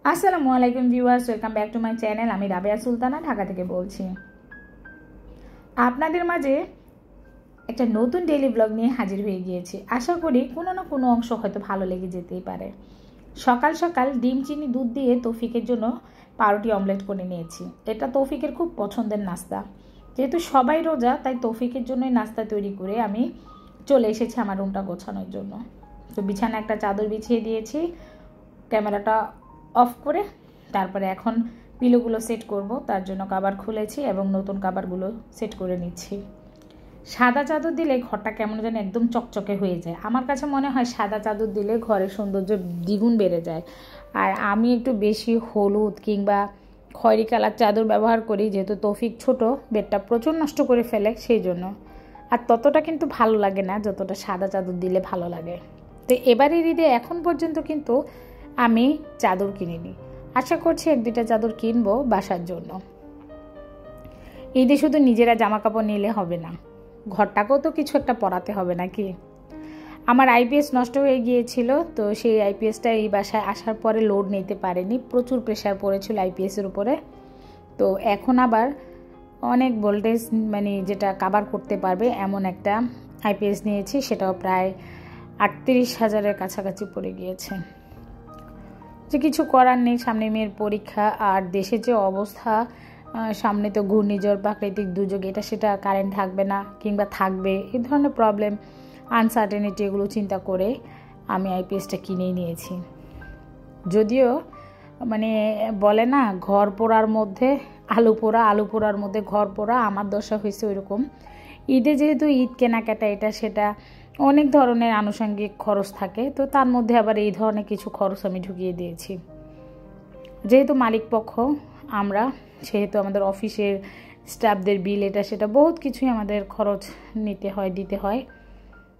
আসসালামু আলাইকুম viewers, welcome back to my channel. আমি রাবেয়া সুলতানা ঢাকা থেকে বলছি। আপনাদের মাঝে একটা নতুন ডেইলি ব্লগ নিয়ে হাজির হয়ে গিয়েছি। আশা করি কোনো না কোনো অংশ হয়তো ভালো লেগে যেতেই পারে। সকাল সকাল ডিম চিনি দুধ দিয়ে তৌফিকের জন্য পাউরুটি অমলেট করে নিয়েছি। এটা তৌফিকের খুব পছন্দের নাস্তা। যেহেতু সবাই রোজা, তাই তৌফিকের জন্যই নাস্তা তৈরি করে আমি চলে এসেছি আমার রুমটা গোছানোর জন্য। তো বিছানা একটা চাদর বিছিয়ে দিয়েছি, ক্যামেরাটা অফ করে। তারপরে এখন পিলোগুলো সেট করব, তার জন্য কভার খুলেছি এবং নতুন কভারগুলো সেট করে নিচ্ছি। সাদা চাদর দিলে ঘরটা কেমন যেন একদম চকচকে হয়ে যায়। আমার কাছে মনে হয় সাদা চাদর দিলে ঘরের সৌন্দর্য দ্বিগুণ বেড়ে যায়। আর আমি একটু বেশি হলুদ কিংবা খয়েরি কালার চাদর ব্যবহার করি, যেহেতু তৌফিক ছোট, বেডটা প্রচুর নষ্ট করে ফেলে, সেই জন্য। আর ততটা কিন্তু ভালো লাগে না যতটা সাদা চাদর দিলে ভালো লাগে। তো এবারের ঈদে এখন পর্যন্ত কিন্তু আমি চাদর কিনিনি। আশা করছি এক দুইটা চাদর কিনবো বাসার জন্য। ঈদে শুধু নিজেরা জামা কাপড় নিলে হবে না, ঘরটাকেও তো কিছু একটা পরাতে হবে নাকি। আমার আইপিএস নষ্ট হয়ে গিয়েছিল, তো সেই আইপিএসটা এই বাসায় আসার পরে লোড নিতে পারেনি, প্রচুর প্রেশার পড়েছিল আইপিএসের উপরে। তো এখন আবার অনেক ভোল্টেজ মানে যেটা কাভার করতে পারবে এমন একটা আইপিএস নিয়েছি, সেটাও প্রায় 38,000-এর কাছাকাছি পড়ে গিয়েছে। যে কিছু করার নেই, সামনে মেয়ের পরীক্ষা আর দেশের যে অবস্থা, সামনে তো ঘূর্ণিঝড়, প্রাকৃতিক দুর্যোগ, এটা সেটা কারেন্ট থাকবে না কিংবা থাকবে, এই ধরনের প্রবলেম, আনসার্টেনিটি, এগুলো চিন্তা করে আমি আইপিএসটা কিনেই নিয়েছি। যদিও মানে বলে না ঘর পোড়ার মধ্যে আলু পোড়া, আলু পোড়ার মধ্যে ঘর পোড়া, আমার দশা হয়েছে ওইরকম। ঈদে যেহেতু ঈদ কেনাকাটা এটা সেটা অনেক ধরনের আনুষঙ্গিক খরচ থাকে, তো তার মধ্যে আবার এই ধরনের কিছু খরচ আমি ঢুকিয়ে দিয়েছি। যেহেতু মালিক পক্ষ আমরা, সেহেতু আমাদের অফিসের স্টাফদের বিল, এটা সেটা বহুত কিছুই আমাদের খরচ নিতে হয়, দিতে হয়।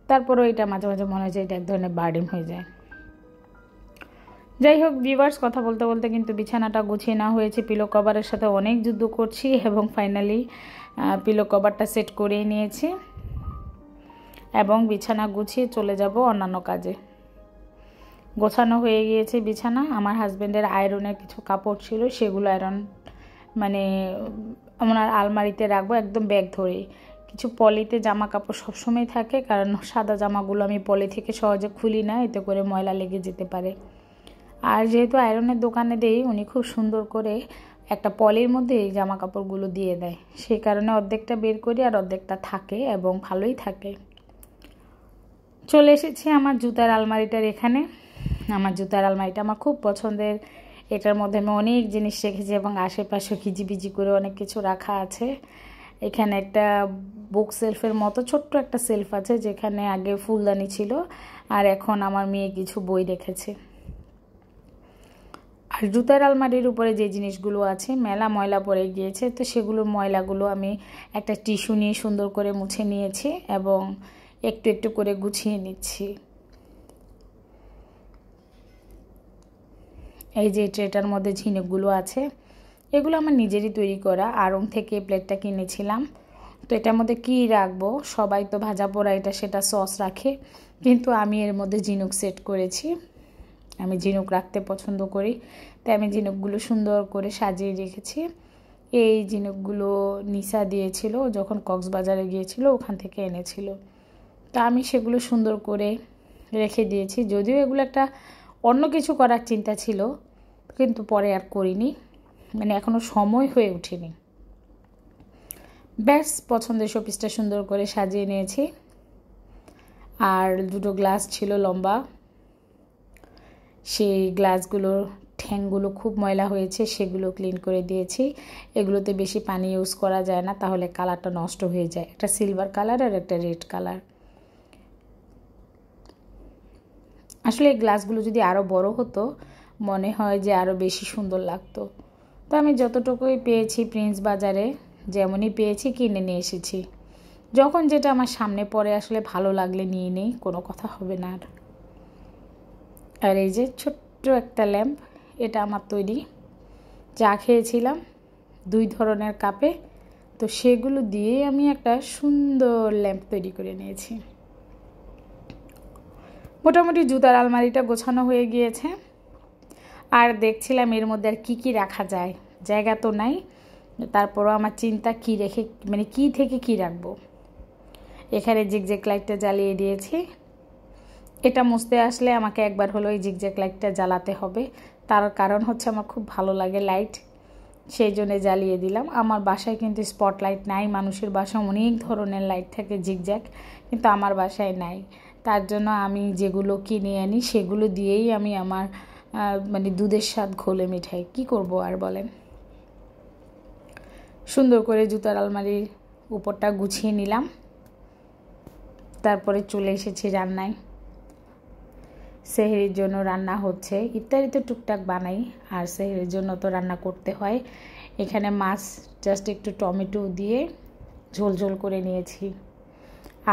তারপরেও এটা মাঝে মাঝে মনে হয় যে এটা এক ধরনের বার্ডেন হয়ে যায়। যাই হোক ভিউয়ার্স, কথা বলতে বলতে কিন্তু বিছানাটা গুছিয়ে না হয়েছে। পিলো কভারের সাথে অনেক যুদ্ধ করছি এবং ফাইনালি পিলো কভারটা সেট করেই নিয়েছি এবং বিছানা গুছিয়ে চলে যাব অন্যান্য কাজে। গোছানো হয়ে গিয়েছে বিছানা। আমার হাজব্যান্ডের আয়রনের কিছু কাপড় ছিল, সেগুলো আয়রন মানে আমার আলমারিতে রাখবো একদম ব্যাগ ধরেই। কিছু পলিতে জামা কাপড় সবসময় থাকে, কারণ সাদা জামাগুলো আমি পলি থেকে সহজে খুলি না, এতে করে ময়লা লেগে যেতে পারে। আর যেহেতু আয়রনের দোকানে দেই, উনি খুব সুন্দর করে একটা পলির মধ্যে এই জামা কাপড়গুলো দিয়ে দেয়, সেই কারণে অর্ধেকটা বের করি আর অর্ধেকটা থাকে এবং ভালোই থাকে। চলে এসেছি আমার জুতার আলমারিটার এখানে। আমার জুতার আলমারিটা আমার খুব পছন্দের। এটার মধ্যে আমি অনেক জিনিস রেখেছি এবং আশেপাশে কিজিবিজি করে অনেক কিছু রাখা আছে। এখানে একটা বুক সেলফের মতো ছোট্ট একটা সেলফ আছে, যেখানে আগে ফুলদানি ছিল আর এখন আমার মেয়ে কিছু বই রেখেছে। আর জুতার আলমারির উপরে যে জিনিসগুলো আছে মেলা ময়লা পড়ে গিয়েছে, তো সেগুলোর ময়লাগুলো আমি একটা টিস্যু নিয়ে সুন্দর করে মুছে নিয়েছি এবং একটু একটু করে গুছিয়ে নিচ্ছি। এই যে ট্রেটার মধ্যে ঝিনুকগুলো আছে, এগুলো আমার নিজেরই তৈরি করা। আড়ং থেকে প্লেটটা কিনেছিলাম। তো এটার মধ্যে কী রাখবো, সবাই তো ভাজা পোড়া এটা সেটা সস রাখে, কিন্তু আমি এর মধ্যে ঝিনুক সেট করেছি। আমি ঝিনুক রাখতে পছন্দ করি, তাই আমি ঝিনুকগুলো সুন্দর করে সাজিয়ে রেখেছি। এই ঝিনুকগুলো নিশা দিয়েছিল যখন কক্সবাজারে গিয়েছিল, ওখান থেকে এনেছিল। তা আমি সেগুলো সুন্দর করে রেখে দিয়েছি। যদিও এগুলো একটা অন্য কিছু করার চিন্তা ছিল, কিন্তু পরে আর করিনি, মানে এখনও সময় হয়ে ওঠেনি। ব্যাস পছন্দের শোপিসটা সুন্দর করে সাজিয়ে নিয়েছি। আর দুটো গ্লাস ছিল লম্বা, সেই গ্লাসগুলোর ঠ্যাংগুলো খুব ময়লা হয়েছে, সেগুলো ক্লিন করে দিয়েছি। এগুলোতে বেশি পানি ইউজ করা যায় না, তাহলে কালারটা নষ্ট হয়ে যায়। একটা সিলভার কালার আর একটা রেড কালার। আসলে এই গ্লাসগুলো যদি আরও বড় হতো মনে হয় যে আরও বেশি সুন্দর লাগতো। তো আমি যতটুকুই পেয়েছি প্রিন্স বাজারে, যেমনই পেয়েছি কিনে নিয়ে এসেছি। যখন যেটা আমার সামনে পড়ে আসলে ভালো লাগলে নিয়ে নেই, কোনো কথা হবে না। আর এই যে ছোট্ট একটা ল্যাম্প, এটা আমার তৈরি। চা খেয়েছিলাম 2 ধরনের কাপে, তো সেগুলো দিয়ে আমি একটা সুন্দর ল্যাম্প তৈরি করে নিয়েছি। মোটামুটি জুতার আলমারিটা গোছানো হয়ে গিয়েছে। আর দেখছিলাম এর মধ্যে আর কী রাখা যায়, জায়গা তো নাই। তারপরও আমার চিন্তা কী রেখে মানে কী থেকে কী রাখবো। এখানে জিগজ্যাগ লাইটটা জ্বালিয়ে দিয়েছি। এটা মুছতে আসলে আমাকে একবার হলো এই জিগজ্যাগ লাইটটা জ্বালাতে হবে, তার কারণ হচ্ছে আমার খুব ভালো লাগে লাইট, সেই জন্য জ্বালিয়ে দিলাম। আমার বাসায় কিন্তু স্পটলাইট নাই, মানুষের বাসায় অনেক ধরনের লাইট থাকে জিগজ্যাগ, কিন্তু আমার বাসায় নাই। তার জন্য আমি যেগুলো কিনে আনি সেগুলো দিয়েই আমি আমার মানে দুধের স্বাদ ঘোলে মিঠাই, কি করব আর বলেন। সুন্দর করে জুতার আলমারির উপরটা গুছিয়ে নিলাম, তারপরে চলে এসেছি রান্নায়। সেহরির জন্য রান্না হচ্ছে, ইফতারি তো টুকটাক বানাই, আর সেহরির জন্য তো রান্না করতে হয়। এখানে মাছ জাস্ট একটু টমেটো দিয়ে ঝোল ঝোল করে নিয়েছি,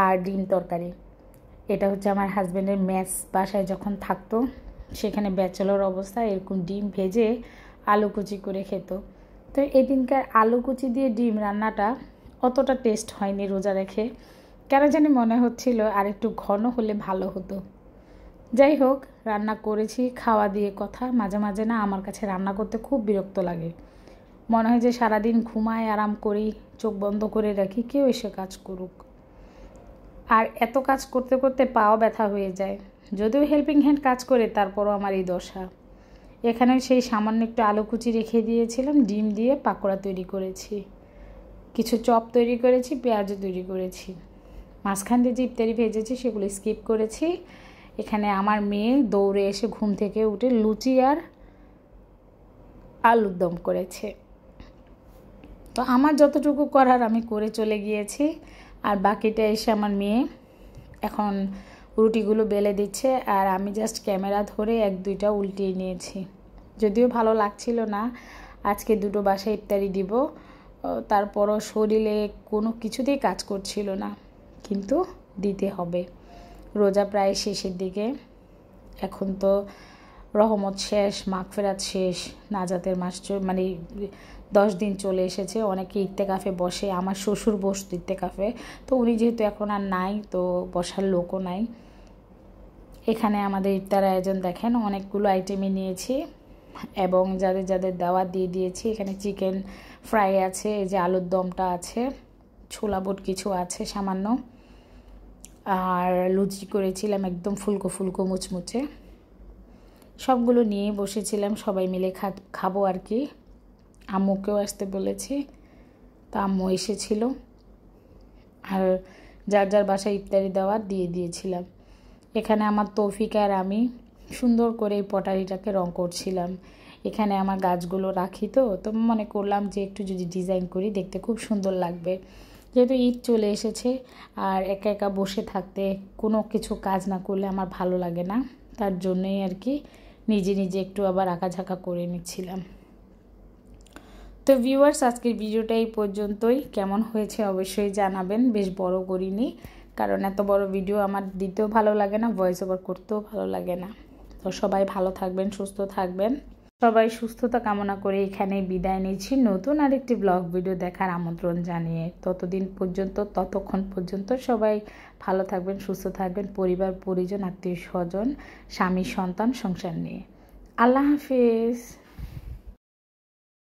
আর ডিম তরকারি। এটা হচ্ছে আমার হাজব্যান্ডের মেস, বাসায় যখন থাকতো সেখানে ব্যাচেলর অবস্থায় এরকম ডিম ভেজে আলু কুচি করে খেত। তো এদিনকার আলু কুচি দিয়ে ডিম রান্নাটা অতটা টেস্ট হয়নি রোজা রেখে, কেন জানি মনে হচ্ছিল আর একটু ঘন হলে ভালো হতো। যাই হোক, রান্না করেছি, খাওয়া দিয়ে কথা। মাঝে মাঝে না আমার কাছে রান্না করতে খুব বিরক্ত লাগে, মনে হয় যে সারাদিন ঘুমায় আরাম করি, চোখ বন্ধ করে রাখি, কেউ এসে কাজ করুক। আর এত কাজ করতে করতে পাও ব্যথা হয়ে যায়, যদিও হেল্পিং হ্যান্ড কাজ করে তারপরও আমার এই দশা। এখানে সেই সামান্য একটু আলু কুচি রেখে দিয়েছিলাম, ডিম দিয়ে পাকোড়া তৈরি করেছি, কিছু চপ তৈরি করেছি, পেঁয়াজও তৈরি করেছি। মাঝখান দিয়ে যে ইফতারি ভেজেছি সেগুলো স্কিপ করেছি। এখানে আমার মেয়ে দৌড়ে এসে ঘুম থেকে উঠে লুচি আর আলুর দম করেছে। তো আমার যতটুকু করার আমি করে চলে গিয়েছি, আর বাকিটা এসে আমার মেয়ে এখন রুটিগুলো বেলে দিচ্ছে, আর আমি জাস্ট ক্যামেরা ধরে এক দুইটা উল্টিয়ে নিয়েছি। যদিও ভালো লাগছিল না, আজকে দুটো বাসায় ইফতারি দিব, তারপরও শরীরে কোনো কিছুতেই কাজ করছিল না, কিন্তু দিতে হবে। রোজা প্রায় শেষের দিকে, এখন তো রহমত শেষ, মাগফিরাত শেষ, নাজাতের মাস মানে 10 দিন চলে এসেছে। অনেকে ইত্তেকাফে বসে, আমার শ্বশুর বসত ইত্তেকাফে, তো উনি যেহেতু এখন আর নাই, তো বসার লোকও নাই। এখানে আমাদের ইফতার আয়োজন দেখেন, অনেকগুলো আইটেমই নিয়েছি, এবং যাদের যাদের দাওয়াত দিয়ে দিয়েছি। এখানে চিকেন ফ্রাই আছে, এই যে আলুর দমটা আছে, ছোলা বুট কিছু আছে সামান্য, আর লুচি করেছিলাম একদম ফুলকো ফুলকো মুচমুচে। সবগুলো নিয়ে বসেছিলাম, সবাই মিলে খাবো আর কি। আম্মুকেও আসতে বলেছি, তা আম্মু এসেছিল, আর যার যার বাসায় ইফতারি দাওয়াত দিয়ে দিয়েছিলাম। এখানে আমার তৌফিক আর আমি সুন্দর করে এই পটারিটাকে রং করছিলাম। এখানে আমার গাছগুলো রাখি, তো মনে করলাম যে একটু যদি ডিজাইন করি দেখতে খুব সুন্দর লাগবে। যেহেতু ঈদ চলে এসেছে, আর একা একা বসে থাকতে কোনো কিছু কাজ না করলে আমার ভালো লাগে না, তার জন্যই আর কি নিজে নিজে একটু আবার আঁকাঝাঁকা করে নিচ্ছিলাম। তো ভিউয়ার্স, আজকের ভিডিওটা এই পর্যন্তই। কেমন হয়েছে অবশ্যই জানাবেন। বেশ বড় করিনি, কারণ এত বড় ভিডিও আমার দিতেও ভালো লাগে না, ভয়েস ওভার করতেও ভালো লাগে না। তো সবাই ভালো থাকবেন, সুস্থ থাকবেন। সবাই সুস্থতা কামনা করে এখানে বিদায় নিচ্ছি, নতুন আরেকটি ব্লগ ভিডিও দেখার আমন্ত্রণ জানিয়ে। ততক্ষণ পর্যন্ত সবাই ভালো থাকবেন, সুস্থ থাকবেন, পরিবার পরিজন আত্মীয় স্বজন স্বামী সন্তান সংসার নিয়ে। আল্লাহ হাফেজ।